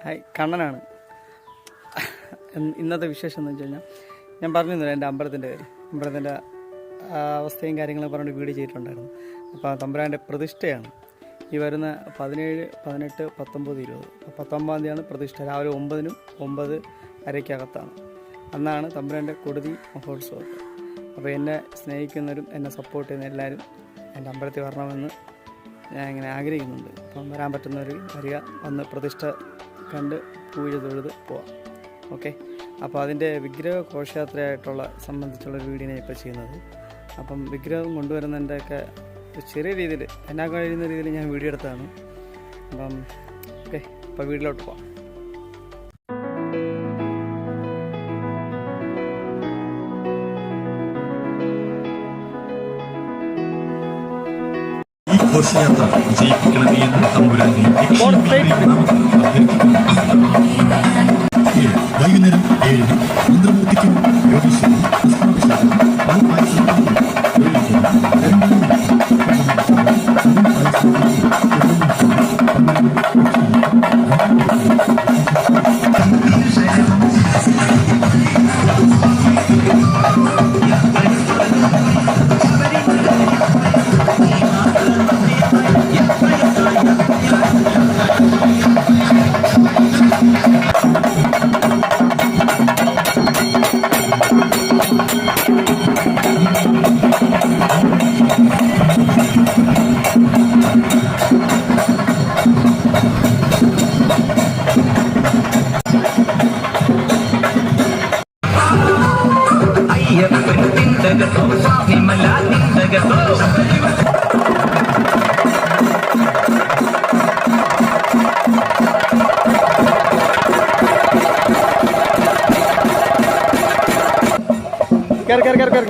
Hi, കണ്ണനാണ്. ഇന്നത്തെ വിശേഷം എന്ന് വെച്ച് കഴിഞ്ഞാൽ ഞാൻ പറഞ്ഞിരുന്നില്ല എൻ്റെ അമ്പലത്തിൻ്റെ കാര്യം. അമ്പലത്തിൻ്റെ അവസ്ഥയും കാര്യങ്ങളും പറഞ്ഞിട്ട് വീഡിയോ ചെയ്തിട്ടുണ്ടായിരുന്നു. അപ്പോൾ തമ്പുരാൻ്റെ പ്രതിഷ്ഠയാണ് ഈ വരുന്ന 17, 18, 19, 20. 19-ാം തീയതിയാണ് പ്രതിഷ്ഠ. രാവിലെ 9-നും 9:30 അന്നാണ് തമ്പുരാൻ്റെ കൊടുതി മഹോത്സവം. അപ്പോൾ എന്നെ സ്നേഹിക്കുന്നവരും എന്നെ സപ്പോർട്ട് ചെയ്യുന്ന എല്ലാവരും എൻ്റെ അമ്പലത്തിൽ വരണമെന്ന് ഞാൻ ഇങ്ങനെ ആഗ്രഹിക്കുന്നുണ്ട്. അപ്പം വരാൻ പറ്റുന്നവർ വരിക, വന്ന് പ്രതിഷ്ഠ കണ്ട് പൂജ തൊഴുത് പോവാം. ഓക്കെ. അപ്പോൾ അതിൻ്റെ വിഗ്രഹ ഘോഷയാത്രയായിട്ടുള്ള സംബന്ധിച്ചുള്ളൊരു വീഡിയോ ഞാൻ ഇപ്പോൾ ചെയ്യുന്നത്. അപ്പം വിഗ്രഹം കൊണ്ടുവരുന്നതിൻ്റെയൊക്കെ ചെറിയ രീതിയിൽ എന്നാ കഴിയുന്ന രീതിയിൽ ഞാൻ വീഡിയോ എടുത്തതാണ്. അപ്പം ഓക്കെ, അപ്പോൾ വീട്ടിലോട്ട് പോവാം. ഘോഷയാത്ര വിജയിപ്പിക്കണമേ എന്ന് തമ്പുരാനെ വൈകുന്നേരം 7-ന് മന്ത്രമൂർത്തിക്കും യോഗീശ്വരും कर